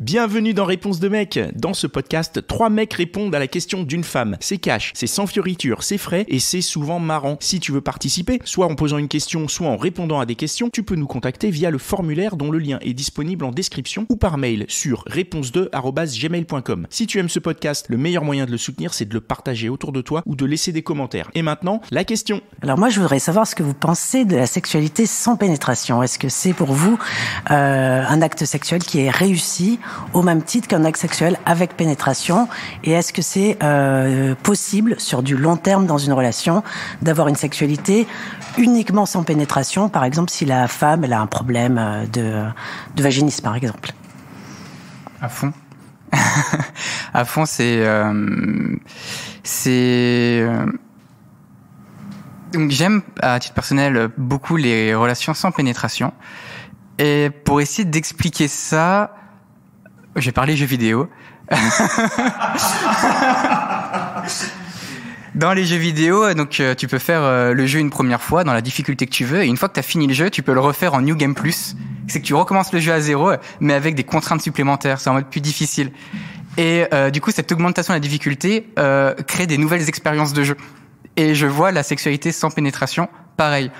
Bienvenue dans Réponse de mec. Dans ce podcast, 3 mecs répondent à la question d'une femme. C'est cash, c'est sans fioriture, c'est frais et c'est souvent marrant. Si tu veux participer, soit en posant une question, soit en répondant à des questions, tu peux nous contacter via le formulaire dont le lien est disponible en description ou par mail sur réponse2@gmail.com. Si tu aimes ce podcast, le meilleur moyen de le soutenir, c'est de le partager autour de toi ou de laisser des commentaires. Et maintenant, la question. Alors moi, je voudrais savoir ce que vous pensez de la sexualité sans pénétration. Est-ce que c'est pour vous un acte sexuel qui est réussi au même titre qu'un acte sexuel avec pénétration? Et est-ce que c'est possible sur du long terme dans une relation d'avoir une sexualité uniquement sans pénétration, par exemple si la femme elle a un problème de vaginisme par exemple? À fond. À fond, donc j'aime à titre personnel beaucoup les relations sans pénétration. Et pour essayer d'expliquer ça, je vais parler jeux vidéo. Dans les jeux vidéo, donc tu peux faire le jeu une première fois dans la difficulté que tu veux, et une fois que tu as fini le jeu, tu peux le refaire en New Game Plus. C'est que tu recommences le jeu à zéro, mais avec des contraintes supplémentaires, c'est en mode plus difficile. Et du coup, cette augmentation de la difficulté crée des nouvelles expériences de jeu. Et je vois la sexualité sans pénétration pareil.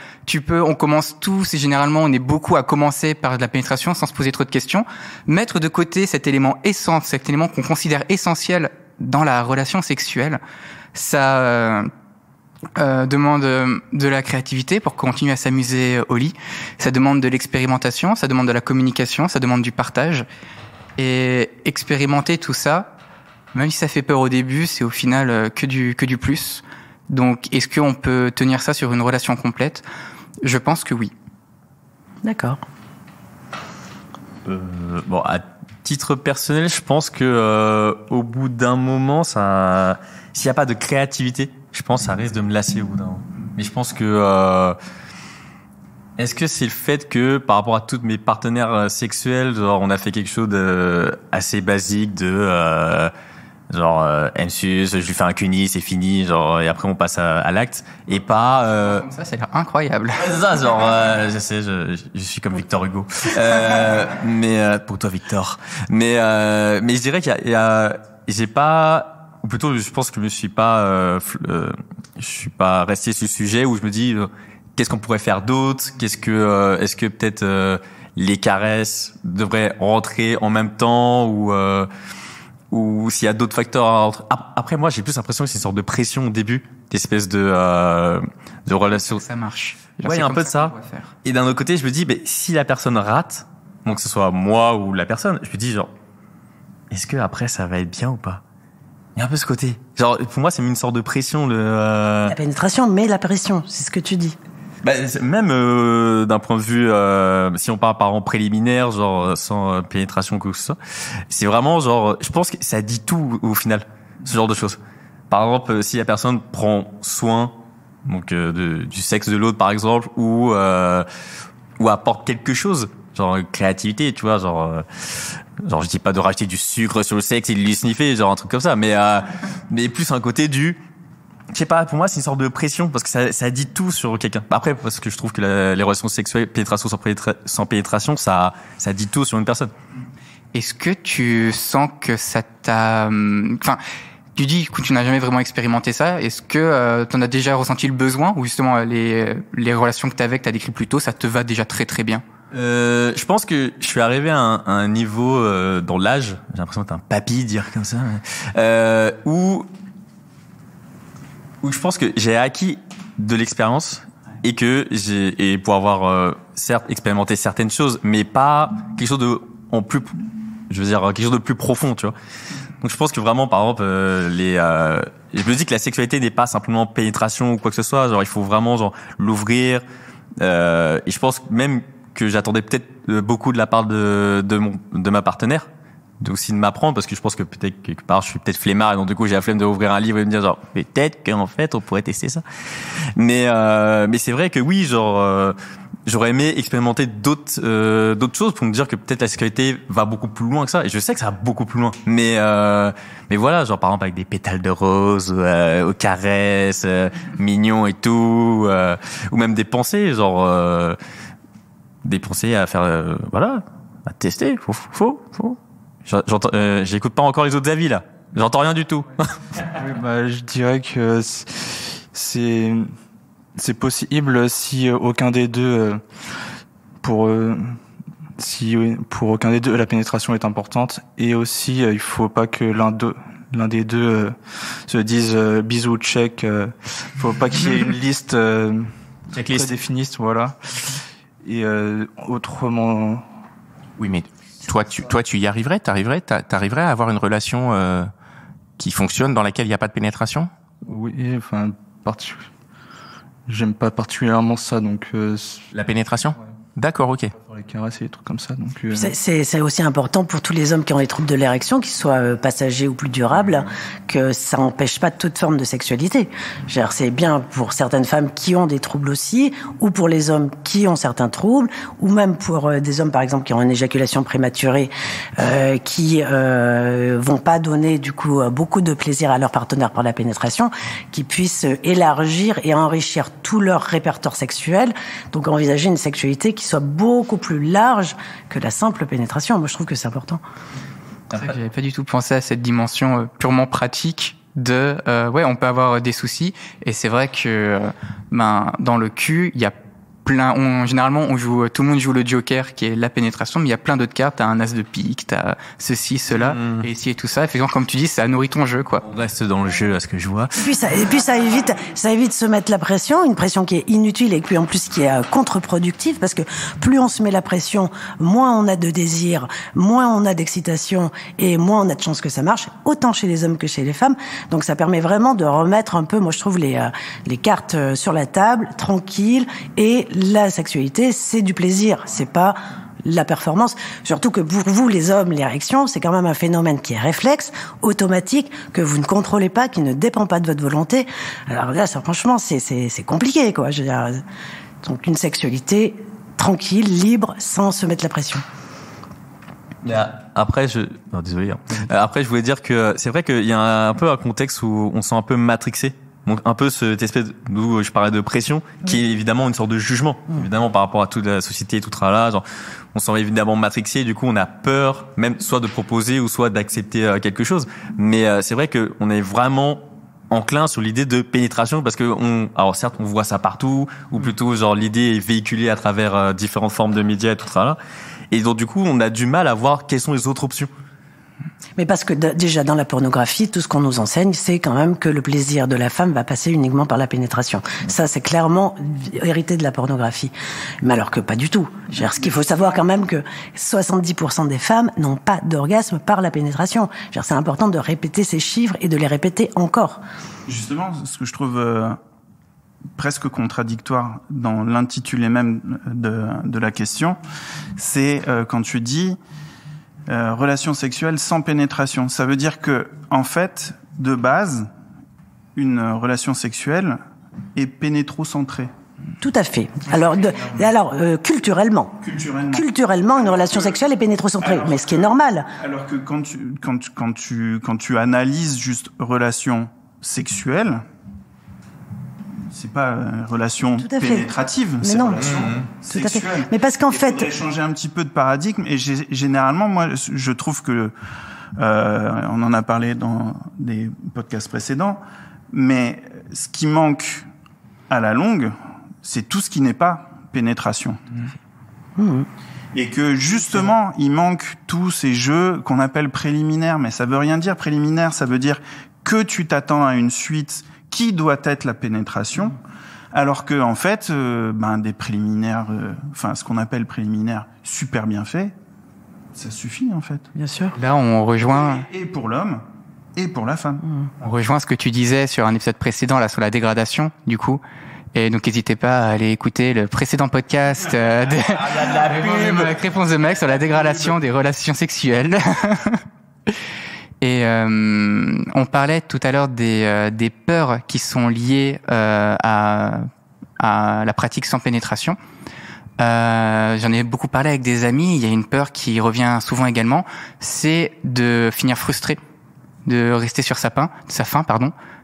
On commence tous, et généralement on est beaucoup à commencer par de la pénétration sans se poser trop de questions. Mettre de côté cet élément qu'on considère essentiel dans la relation sexuelle, ça demande de la créativité pour continuer à s'amuser au lit. Ça demande de l'expérimentation, ça demande de la communication, ça demande du partage. Et expérimenter tout ça, même si ça fait peur au début, c'est au final que du plus. Donc, est-ce qu'on peut tenir ça sur une relation complète ? Je pense que oui. D'accord. Bon, à titre personnel, je pense que au bout d'un moment, s'il n'y a pas de créativité, je pense que ça risque de me lasser au bout d'un moment. Mais je pense que est-ce que c'est le fait que par rapport à tous mes partenaires sexuels, genre on a fait quelque chose de assez basique M-sus, je lui fais un cuni, c'est fini, genre, et après on passe à l'acte, et pas, Comme ça a l'air incroyable. C'est ça, genre, je sais, je suis comme Victor Hugo. Mais, pour toi, Victor. Mais je dirais j'ai pas, ou plutôt, je pense que je suis pas resté sur le sujet où je me dis, qu'est-ce qu'on pourrait faire d'autre? Est-ce que peut-être, les caresses devraient rentrer en même temps, ou s'il y a d'autres facteurs à rentrer. Après, moi, j'ai plus l'impression que c'est une sorte de pression au début, d'espèce de relation. Ça marche. Ouais, il y a un peu de ça. Et d'un autre côté, je me dis, si la personne rate, donc que ce soit moi ou la personne, je me dis genre, est-ce que après ça va être bien ou pas? Il y a un peu ce côté. Genre, pour moi, c'est une sorte de pression. La pénétration, mais la pression, c'est ce que tu dis. Même d'un point de vue, si on parle par exemple préliminaire, genre sans pénétration quoi que ce soit, c'est vraiment genre, je pense que ça dit tout au final, ce genre de choses. Par exemple, si la personne prend soin donc du sexe de l'autre par exemple, ou apporte quelque chose, genre créativité, tu vois, genre je dis pas de rajouter du sucre sur le sexe et de lui sniffer, genre un truc comme ça, mais plus un côté du, je sais pas, pour moi c'est une sorte de pression parce que ça dit tout sur quelqu'un. Après, parce que je trouve que les relations sexuelles, pénétration sans pénétration, ça dit tout sur une personne. Est-ce que tu sens que ça t'a, enfin, tu dis que tu n'as jamais vraiment expérimenté ça. Est-ce que tu en as déjà ressenti le besoin, ou justement les relations que t'as décrit plus tôt, ça te va déjà très très bien? Je pense que je suis arrivé à un niveau dans l'âge, j'ai l'impression d'être un papy dire comme ça, où je pense que j'ai acquis de l'expérience et pour avoir certes expérimenté certaines choses, mais pas quelque chose de quelque chose de plus profond, tu vois. Donc je pense que vraiment, par exemple, je me dis que la sexualité n'est pas simplement pénétration ou quoi que ce soit, genre il faut vraiment genre l'ouvrir, et je pense même que j'attendais peut-être beaucoup de la part de ma partenaire, aussi de m'apprendre, parce que je pense que peut-être quelque part je suis peut-être flemmard et donc du coup j'ai la flemme d'ouvrir un livre et me dire genre peut-être qu'en fait on pourrait tester ça, mais c'est vrai que oui, genre j'aurais aimé expérimenter d'autres choses pour me dire que peut-être la sexualité va beaucoup plus loin que ça, et je sais que ça va beaucoup plus loin, mais voilà, genre par exemple avec des pétales de rose, aux caresses, mignons et tout, ou même des pensées, genre des pensées à faire, voilà, à tester, faut J'écoute pas encore les autres avis là. J'entends rien du tout. Oui, je dirais que c'est possible si aucun des deux pour aucun des deux la pénétration est importante, et aussi il faut pas que l'un des deux se dise bisous check. Faut pas qu'il y ait une liste prédéfinie, voilà. Et autrement. Oui, mais toi, tu y arriverais, t'arriverais à avoir une relation qui fonctionne dans laquelle il n'y a pas de pénétration? Oui, enfin, j'aime pas particulièrement ça, donc. La pénétration? Ouais. D'accord, ok. Les caresses et des trucs comme ça, donc. C'est aussi important pour tous les hommes qui ont des troubles de l'érection, qu'ils soient passagers ou plus durables, que ça n'empêche pas toute forme de sexualité. C'est bien pour certaines femmes qui ont des troubles aussi, ou pour les hommes qui ont certains troubles, ou même pour des hommes, par exemple, qui ont une éjaculation prématurée, qui vont pas donner du coup beaucoup de plaisir à leur partenaire par la pénétration, qui puissent élargir et enrichir tout leur répertoire sexuel, donc envisager une sexualité qui soit beaucoup plus large que la simple pénétration. Moi, je trouve que c'est important. C'est vrai que j'avais pas du tout pensé à cette dimension purement pratique de on peut avoir des soucis, et c'est vrai que dans le cul, il y a généralement tout le monde joue le joker qui est la pénétration, mais il y a plein d'autres cartes, t'as un as de pique, t'as ceci, cela, et ici et tout ça. Effectivement, comme tu dis, ça nourrit ton jeu, quoi. On reste dans le jeu, à ce que je vois. Et puis ça évite de se mettre la pression, une pression qui est inutile et puis en plus qui est contre-productive, parce que plus on se met la pression, moins on a de désir, moins on a d'excitation et moins on a de chances que ça marche, autant chez les hommes que chez les femmes. Donc ça permet vraiment de remettre un peu, moi je trouve, les cartes sur la table, tranquille, et la sexualité, c'est du plaisir, c'est pas la performance. Surtout que pour vous, les hommes, l'érection, c'est quand même un phénomène qui est réflexe, automatique, que vous ne contrôlez pas, qui ne dépend pas de votre volonté. Alors là, ça, franchement, c'est compliqué, quoi. Je veux dire, donc une sexualité tranquille, libre, sans se mettre la pression. Après, désolé. Après, je voulais dire que c'est vrai qu'il y a un peu un contexte où on se sent un peu matrixé. Donc un peu cette espèce d'où je parlais de pression, qui est évidemment une sorte de jugement, évidemment par rapport à toute la société et tout là. Genre, on s'en va évidemment matrixé, du coup on a peur, même soit de proposer ou soit d'accepter quelque chose. Mais c'est vrai que on est vraiment enclin sur l'idée de pénétration, parce que alors certes on voit ça partout, ou plutôt genre l'idée est véhiculée à travers différentes formes de médias et tout là. Et donc du coup on a du mal à voir quelles sont les autres options. Mais parce que déjà dans la pornographie, tout ce qu'on nous enseigne, c'est quand même que le plaisir de la femme va passer uniquement par la pénétration. Ça, c'est clairement hérité de la pornographie. Mais alors que pas du tout. Ce qu'il faut savoir quand même que 70% des femmes n'ont pas d'orgasme par la pénétration. C'est important de répéter ces chiffres et de les répéter encore. Justement, ce que je trouve presque contradictoire dans l'intitulé même de la question, c'est quand tu dis relation sexuelle sans pénétration. Ça veut dire que, en fait, de base, une relation sexuelle est pénétrocentrée. Tout à fait. Alors, culturellement, une relation sexuelle est pénétrocentrée, mais ce qui est normal. Alors que quand tu analyses juste relation sexuelle, c'est pas relation pénétrative, c'est relation sexuelle. Mais parce qu'en fait, il faudrait changer un petit peu de paradigme. Et généralement, moi, je trouve que on en a parlé dans des podcasts précédents, mais ce qui manque à la longue, c'est tout ce qui n'est pas pénétration. Et que justement, il manque tous ces jeux qu'on appelle préliminaires, mais ça veut rien dire préliminaire, ça veut dire que tu t'attends à une suite qui doit être la pénétration, alors que en fait, des préliminaires, ce qu'on appelle préliminaires super bien faits, ça suffit en fait. Bien sûr. Là, on rejoint et pour l'homme et pour la femme. On rejoint ce que tu disais sur un épisode précédent là sur la dégradation, du coup. Et donc n'hésitez pas à aller écouter le précédent podcast avec Réponse de Mec sur la dégradation des relations sexuelles. Et on parlait tout à l'heure des peurs qui sont liées à la pratique sans pénétration. J'en ai beaucoup parlé avec des amis. Il y a une peur qui revient souvent également, c'est de finir frustré, de rester sur sa faim,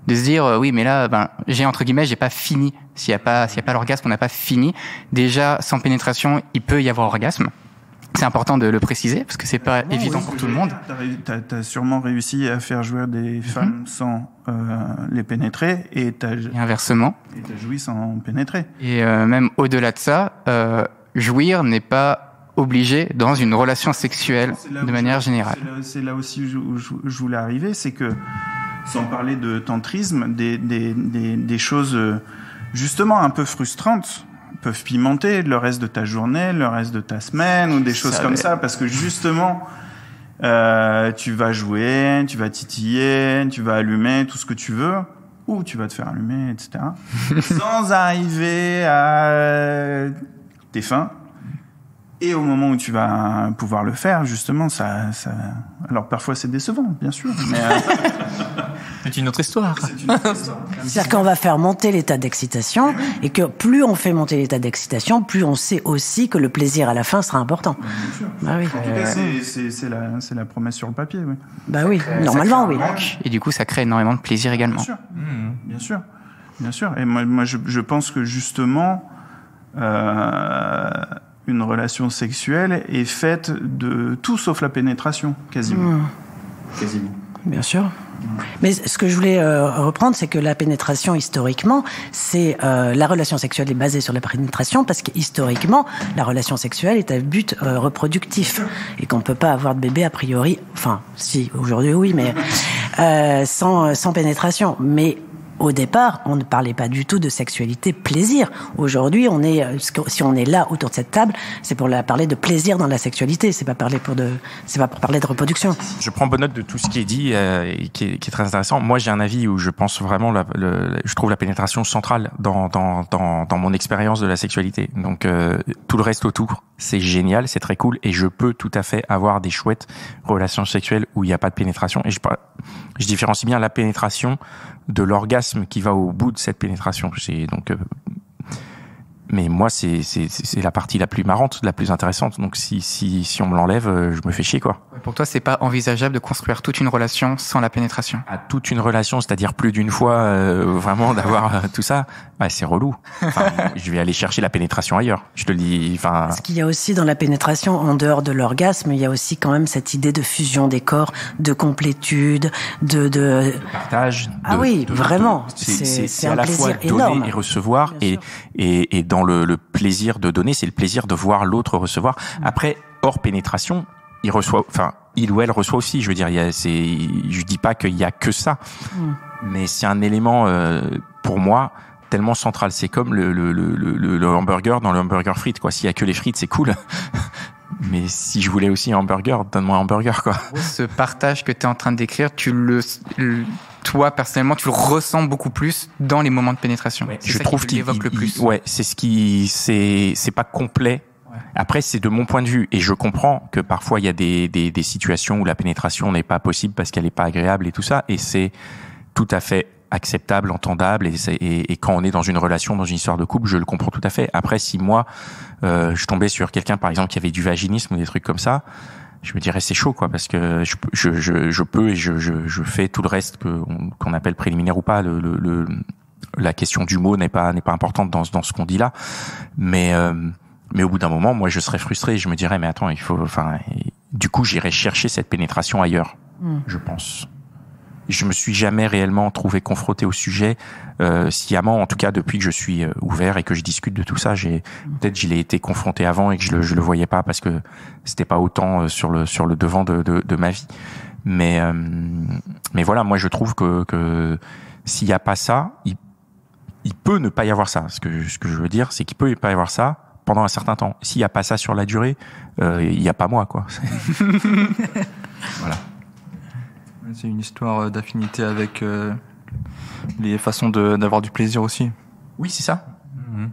de se dire oui mais là j'ai pas fini. S'il y a pas l'orgasme, on n'a pas fini. Déjà sans pénétration, il peut y avoir orgasme. C'est important de le préciser parce que c'est pas évident pour tout le monde. T'as sûrement réussi à faire jouir des femmes sans les pénétrer et inversement. Et t'as joui sans pénétrer. Et même au-delà de ça, jouir n'est pas obligé dans une relation sexuelle de manière générale. C'est là aussi où je voulais arriver, c'est que sans parler de tantrisme, des choses justement un peu frustrantes peuvent pimenter le reste de ta journée, le reste de ta semaine ou des choses comme ça, parce que justement tu vas jouer, tu vas titiller, tu vas allumer tout ce que tu veux, ou tu vas te faire allumer, etc. sans arriver à tes fins. Et au moment où tu vas pouvoir le faire, justement, ça... Alors parfois c'est décevant, bien sûr, mais... C'est une autre histoire. C'est-à-dire qu'on va faire monter l'état d'excitation, et que plus on fait monter l'état d'excitation, plus on sait aussi que le plaisir à la fin sera important. Bien sûr. Bah oui. En tout cas, c'est la promesse sur le papier, oui. Bah oui, normalement, oui. Et du coup, ça crée énormément de plaisir également. Bien sûr, bien sûr, bien sûr. Et moi je pense que justement... une relation sexuelle est faite de tout sauf la pénétration, quasiment. Quasiment. Bien sûr. Mais ce que je voulais reprendre, c'est que la pénétration, historiquement, c'est la relation sexuelle est basée sur la pénétration parce qu'historiquement, la relation sexuelle est à but reproductif et qu'on peut pas avoir de bébé a priori. Enfin, si aujourd'hui oui, mais sans pénétration. Mais au départ, on ne parlait pas du tout de sexualité plaisir. Aujourd'hui, si on est là autour de cette table, c'est pour parler de plaisir dans la sexualité. C'est pas pour parler de reproduction. Je prends bonne note de tout ce qui est dit et qui est très intéressant. Moi, j'ai un avis où je pense vraiment je trouve la pénétration centrale dans mon expérience de la sexualité. Donc tout le reste autour, c'est génial, c'est très cool et je peux tout à fait avoir des chouettes relations sexuelles où il n'y a pas de pénétration. Et je différencie bien la pénétration de l'orgasme qui va au bout de cette pénétration. Mais moi, c'est la partie la plus marrante, la plus intéressante. Donc, si on me l'enlève, je me fais chier, quoi. Pour toi, c'est pas envisageable de construire toute une relation sans la pénétration? À toute une relation, c'est-à-dire plus d'une fois, vraiment d'avoir tout ça, c'est relou. Enfin, je vais aller chercher la pénétration ailleurs. Je te le dis, enfin. Parce qu'il y a aussi dans la pénétration, en dehors de l'orgasme, il y a aussi quand même cette idée de fusion des corps, de complétude, de partage. Vraiment. C'est un à la fois plaisir énorme. donner et recevoir, et dans le plaisir de donner, c'est le plaisir de voir l'autre recevoir. Après, hors pénétration, il ou elle reçoit aussi. Je veux dire, je dis pas qu'il y a que ça, mais c'est un élément pour moi tellement central. C'est comme le hamburger dans le hamburger frites, quoi. S'il y a que les frites, c'est cool. Mais si je voulais aussi un hamburger, donne-moi un hamburger, quoi. Ce partage que tu es en train de décrire, toi, personnellement, tu le ressens beaucoup plus dans les moments de pénétration. Ouais, je trouve qu'il évoque le plus. Ouais, c'est pas complet. Ouais. Après, c'est de mon point de vue. Et je comprends que parfois, il y a des situations où la pénétration n'est pas possible parce qu'elle n'est pas agréable et tout ça. Et c'est tout à fait acceptable, entendable. Et quand on est dans une relation, dans une histoire de couple, je le comprends tout à fait. Après, si moi, je tombais sur quelqu'un, par exemple, qui avait du vaginisme ou des trucs comme ça, je me dirais c'est chaud, quoi, parce que je peux et je fais tout le reste qu'on appelle préliminaire ou pas. La question du mot n'est pas importante dans ce qu'on dit là, mais au bout d'un moment, moi, je serais frustré. Je me dirais mais attends, du coup, j'irais chercher cette pénétration ailleurs, je pense. Je me suis jamais réellement trouvé confronté au sujet sciemment, en tout cas depuis que je suis ouvert et que je discute de tout ça. Peut-être j'y ai été confronté avant et que je le voyais pas parce que c'était pas autant sur le devant de ma vie. Mais voilà, moi je trouve que s'il y a pas ça, il peut ne pas y avoir ça. Ce que je veux dire, c'est qu'il peut pas y avoir ça pendant un certain temps. S'il y a pas ça sur la durée, il y a pas moi, quoi. Voilà. C'est une histoire d'affinité avec les façons d'avoir du plaisir aussi. Oui, c'est ça.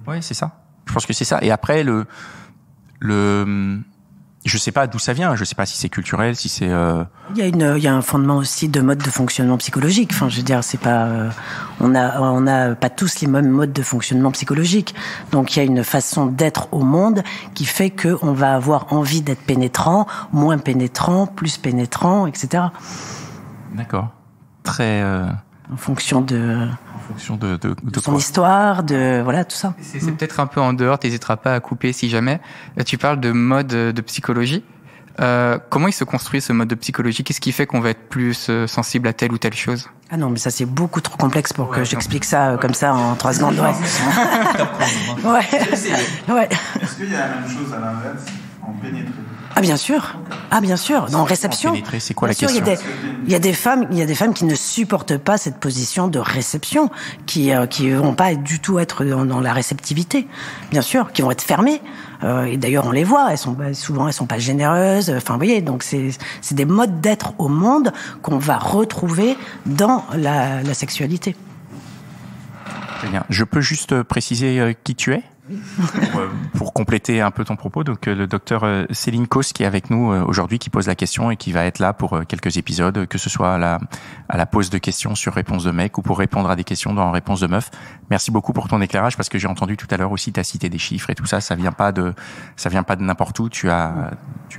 Oui, c'est ça. Je pense que c'est ça. Et après, je sais pas d'où ça vient. Je sais pas si c'est culturel, si c'est. Il y a un fondement aussi de mode de fonctionnement psychologique. Enfin, je veux dire, c'est pas. On a pas tous les mêmes modes de fonctionnement psychologique. Donc, il y a une façon d'être au monde qui fait que on va avoir envie d'être pénétrant, moins pénétrant, plus pénétrant, etc. D'accord. Très. En fonction de fonction de son histoire, voilà, tout ça. C'est peut-être un peu en dehors, t'hésiteras pas à couper si jamais. Tu parles de mode de psychologie. Comment il se construit ce mode de psychologie? Qu'est-ce qui fait qu'on va être plus sensible à telle ou telle chose? Ah non, mais ça c'est beaucoup trop complexe pour que j'explique ça comme ça en 3 secondes. Ouais. Ouais. Est-ce qu'il y a la même chose à l'inverse en pénétré? Ah bien sûr. Dans réception. Pénétrer, c'est quoi la question? Il y a des femmes qui ne supportent pas cette position de réception, qui vont pas du tout être dans la réceptivité. Bien sûr, qui vont être fermées. Et d'ailleurs, on les voit, souvent elles sont pas généreuses. Enfin, vous voyez, donc c'est des modes d'être au monde qu'on va retrouver dans la sexualité. Très bien. Je peux juste préciser qui tu es? Pour compléter un peu ton propos, donc le docteur Céline Causse qui est avec nous aujourd'hui, qui pose la question et qui va être là pour quelques épisodes, que ce soit à la pose de questions sur Réponse de mec ou pour répondre à des questions dans Réponse de meuf. Merci beaucoup pour ton éclairage, parce que j'ai entendu tout à l'heure aussi, t'as cité des chiffres et tout ça, ça vient pas de n'importe où. Tu as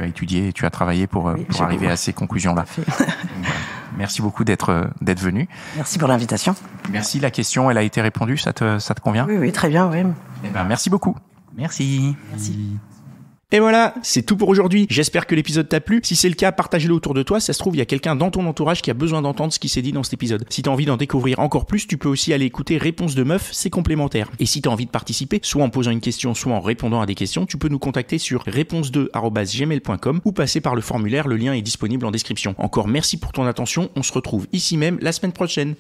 étudié et tu as travaillé pour arriver à ces conclusions-là. Merci beaucoup d'être venu. Merci pour l'invitation. Merci. La question, elle a été répondue. Ça te convient? Oui, très bien, oui. Eh ben, merci beaucoup. Merci. Et voilà, c'est tout pour aujourd'hui. J'espère que l'épisode t'a plu. Si c'est le cas, partage-le autour de toi. Ça se trouve, il y a quelqu'un dans ton entourage qui a besoin d'entendre ce qui s'est dit dans cet épisode. Si t'as envie d'en découvrir encore plus, tu peux aussi aller écouter Réponse de meuf, c'est complémentaire. Et si t'as envie de participer, soit en posant une question, soit en répondant à des questions, tu peux nous contacter sur réponse2@gmail.com ou passer par le formulaire. Le lien est disponible en description. Encore merci pour ton attention. On se retrouve ici même la semaine prochaine.